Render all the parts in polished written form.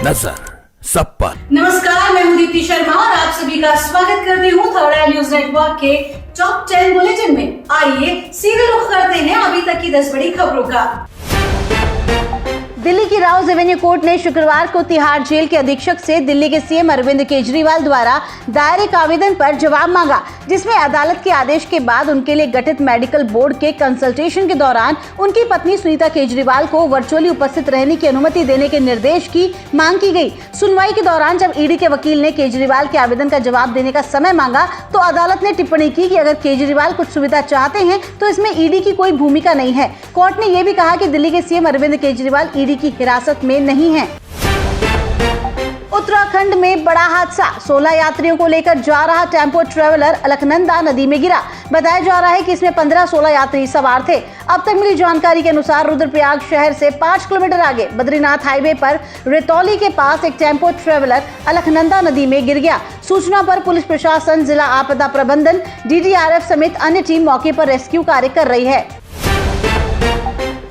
नमस्कार, मैं हूं दीप्ति शर्मा और आप सभी का स्वागत करती हूं थर्ड आई न्यूज नेटवर्क के टॉप 10 बुलेटिन में। आइए सीधे रुख करते हैं अभी तक की 10 बड़ी खबरों का। दिल्ली की राउज एवेन्यू कोर्ट ने शुक्रवार को तिहाड़ जेल के अधीक्षक से दिल्ली के सीएम अरविंद केजरीवाल द्वारा दायर एक आवेदन पर जवाब मांगा, जिसमें अदालत के आदेश के बाद उनके लिए गठित मेडिकल बोर्ड के कंसल्टेशन के दौरान उनकी पत्नी सुनीता केजरीवाल को वर्चुअली उपस्थित रहने की अनुमति देने के निर्देश की मांग की गई। सुनवाई के दौरान जब ईडी के वकील ने केजरीवाल के आवेदन का जवाब देने का समय मांगा तो अदालत ने टिप्पणी की कि अगर केजरीवाल कुछ सुविधा चाहते हैं तो इसमें ईडी की कोई भूमिका नहीं है। कोर्ट ने यह भी कहा कि दिल्ली के सीएम अरविंद केजरीवाल ईडी की हिरासत में नहीं है। उत्तराखंड में बड़ा हादसा, 16 यात्रियों को लेकर जा रहा टेम्पो ट्रेवलर अलकनंदा नदी में गिरा। बताया जा रहा है कि इसमें 15-16 यात्री सवार थे। अब तक मिली जानकारी के अनुसार रुद्रप्रयाग शहर से 5 किलोमीटर आगे बद्रीनाथ हाईवे पर रितौली के पास एक टेम्पो ट्रेवलर अलकनंदा नदी में गिर गया। सूचना पर पुलिस प्रशासन, जिला आपदा प्रबंधन, DDRF समेत अन्य टीम मौके पर रेस्क्यू कार्य कर रही है।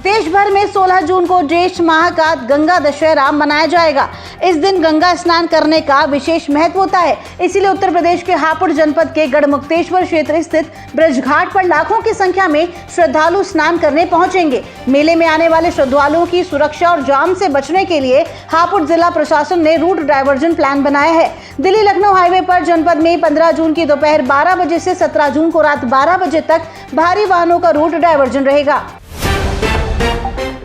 देश भर में 16 जून को ज्येष्ठ माह का गंगा दशहरा मनाया जाएगा। इस दिन गंगा स्नान करने का विशेष महत्व होता है। इसीलिए उत्तर प्रदेश के हापुड़ जनपद के गढ़मुक्तेश्वर क्षेत्र स्थित ब्रज घाट पर लाखों की संख्या में श्रद्धालु स्नान करने पहुंचेंगे। मेले में आने वाले श्रद्धालुओं की सुरक्षा और जाम से बचने के लिए हापुड़ जिला प्रशासन ने रूट डायवर्जन प्लान बनाया है। दिल्ली लखनऊ हाईवे पर जनपद में 15 जून की दोपहर 12 बजे से 17 जून को रात 12 बजे तक भारी वाहनों का रूट डायवर्जन रहेगा।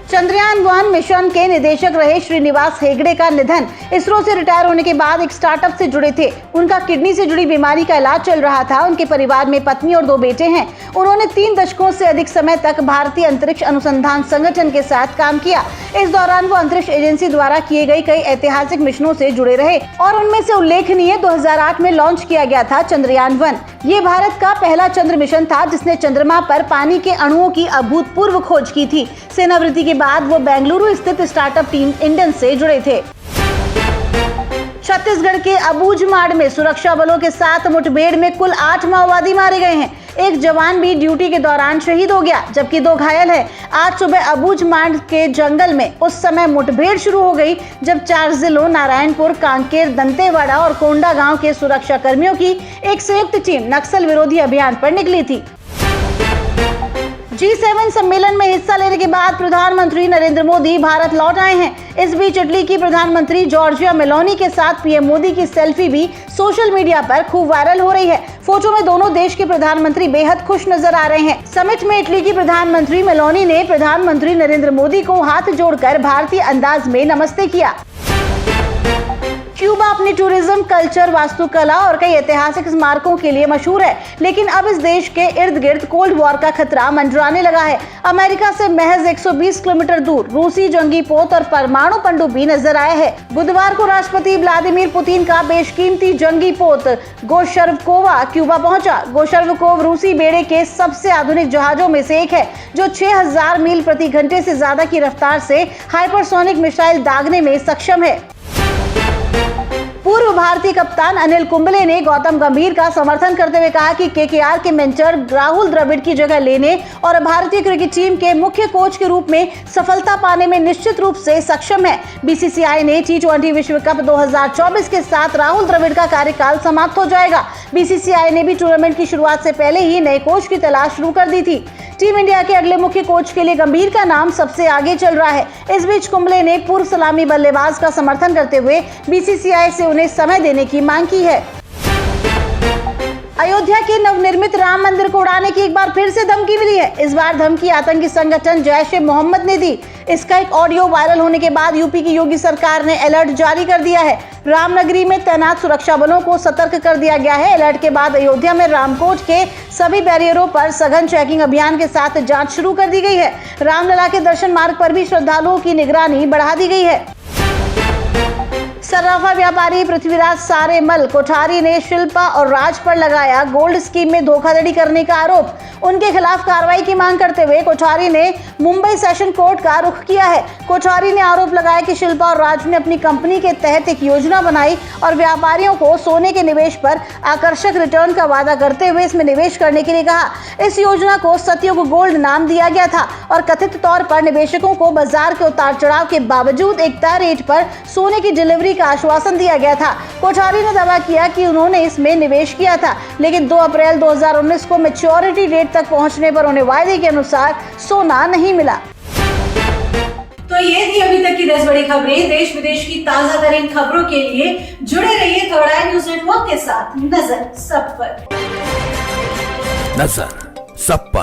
चंद्रयान-1 मिशन के निदेशक रहे श्रीनिवास हेगड़े का निधन। इसरो से रिटायर होने के बाद एक स्टार्टअप से जुड़े थे। उनका किडनी से जुड़ी बीमारी का इलाज चल रहा था। उनके परिवार में पत्नी और 2 बेटे हैं। उन्होंने 3 दशकों से अधिक समय तक भारतीय अंतरिक्ष अनुसंधान संगठन के साथ काम किया। इस दौरान वो अंतरिक्ष एजेंसी द्वारा किए गए कई ऐतिहासिक मिशनों से जुड़े रहे और उनमें से उल्लेखनीय 2008 में लॉन्च किया गया था चंद्रयान-1। ये भारत का पहला चंद्र मिशन था जिसने चंद्रमा पर पानी के अणुओं की अभूतपूर्व खोज की थी। सेनावृत्ति के बाद वो बेंगलुरु स्थित स्टार्टअप टीम इंडन से जुड़े थे। छत्तीसगढ़ के अबूझमाड़ में सुरक्षा बलों के साथ मुठभेड़ में कुल 8 माओवादी मारे गए हैं। एक जवान भी ड्यूटी के दौरान शहीद हो गया, जबकि 2 घायल हैं। आज सुबह अबूझमाड़ के जंगल में उस समय मुठभेड़ शुरू हो गई जब 4 जिलों नारायणपुर, कांकेर, दंतेवाड़ा और कोंडा गांव के सुरक्षा कर्मियों की एक संयुक्त टीम नक्सल विरोधी अभियान पर निकली थी। G7 सम्मेलन में हिस्सा लेने के बाद प्रधानमंत्री नरेंद्र मोदी भारत लौट आए हैं। इस बीच इटली की प्रधानमंत्री जॉर्जिया मेलोनी के साथ पीएम मोदी की सेल्फी भी सोशल मीडिया पर खूब वायरल हो रही है। फोटो में दोनों देश के प्रधानमंत्री बेहद खुश नजर आ रहे हैं। समिट में इटली की प्रधानमंत्री मेलोनी ने प्रधानमंत्री नरेंद्र मोदी को हाथ जोड़कर भारतीय अंदाज में नमस्ते किया। क्यूबा अपनी टूरिज्म, कल्चर, वास्तुकला और कई ऐतिहासिक स्मारकों के लिए मशहूर है, लेकिन अब इस देश के इर्द गिर्द कोल्ड वॉर का खतरा मंडराने लगा है। अमेरिका से महज 120 किलोमीटर दूर रूसी जंगी पोत और परमाणु पनडुब्बी नजर आया है। बुधवार को राष्ट्रपति व्लादिमीर पुतिन का बेशकीमती जंगी पोत गोशर्वकोवा क्यूबा पहुंचा। गोशर्वकोव रूसी बेड़े के सबसे आधुनिक जहाजों में से एक है, जो 6000 मील प्रति घंटे से ज्यादा की रफ्तार से हाइपरसोनिक मिसाइल दागने में सक्षम है। पूर्व भारतीय कप्तान अनिल कुंबले ने गौतम गंभीर का समर्थन करते हुए कहा कि KKR के मेंटर राहुल द्रविड़ की जगह लेने और भारतीय क्रिकेट टीम के मुख्य कोच के रूप में सफलता पाने में निश्चित रूप से सक्षम है। BCCI ने T20 विश्व कप 2024 के साथ राहुल द्रविड़ का कार्यकाल समाप्त हो जाएगा। BCCI ने भी टूर्नामेंट की शुरुआत से पहले ही नए कोच की तलाश शुरू कर दी थी। टीम इंडिया के अगले मुख्य कोच के लिए गंभीर का नाम सबसे आगे चल रहा है। इस बीच कुंबले ने पूर्व सलामी बल्लेबाज का समर्थन करते हुए BCCI से उन्हें समय देने की मांग की है। अयोध्या के नवनिर्मित राम मंदिर को उड़ाने की एक बार फिर से धमकी मिली है। इस बार धमकी आतंकी संगठन जैश-ए-मोहम्मद ने दी। इसका एक ऑडियो वायरल होने के बाद यूपी की योगी सरकार ने अलर्ट जारी कर दिया है। रामनगरी में तैनात सुरक्षा बलों को सतर्क कर दिया गया है। अलर्ट के बाद अयोध्या में रामकोट के सभी बैरियरों पर सघन चेकिंग अभियान के साथ जांच शुरू कर दी गई है। रामलला के दर्शन मार्ग पर भी श्रद्धालुओं की निगरानी बढ़ा दी गई है। सर्राफा व्यापारी पृथ्वीराज सारेमल कोठारी ने शिल्पा और राज पर लगाया गोल्ड स्कीम में धोखाधड़ी करने का आरोप। उनके खिलाफ कार्रवाई की मांग करते हुए कोठारी ने मुंबई सेशन कोर्ट का रुख किया है। कोठारी ने आरोप लगाया कि शिल्पा और राज ने अपनी कंपनी के तहत एक योजना बनाई और व्यापारियों को सोने के निवेश पर आकर्षक रिटर्न का वादा करते हुए इसमें निवेश करने के लिए कहा। इस योजना को सतयुग गोल्ड नाम दिया गया था और कथित तौर पर निवेशकों को बाजार के उतार चढ़ाव के बावजूद एक तय रेट पर सोने की डिलीवरी का आश्वासन दिया गया था। कोठारी ने दावा किया कि उन्होंने इसमें निवेश किया था, लेकिन 2 अप्रैल 2019 को मैच्योरिटी डेट तक पहुंचने पर उन्हें वायदे के अनुसार सोना नहीं मिला। तो ये थी अभी तक की 10 बड़ी खबरें। देश विदेश की ताजा तरीन खबरों के लिए जुड़े रहिए थर्ड आई न्यूज नेटवर्क के साथ। नजर सब पर।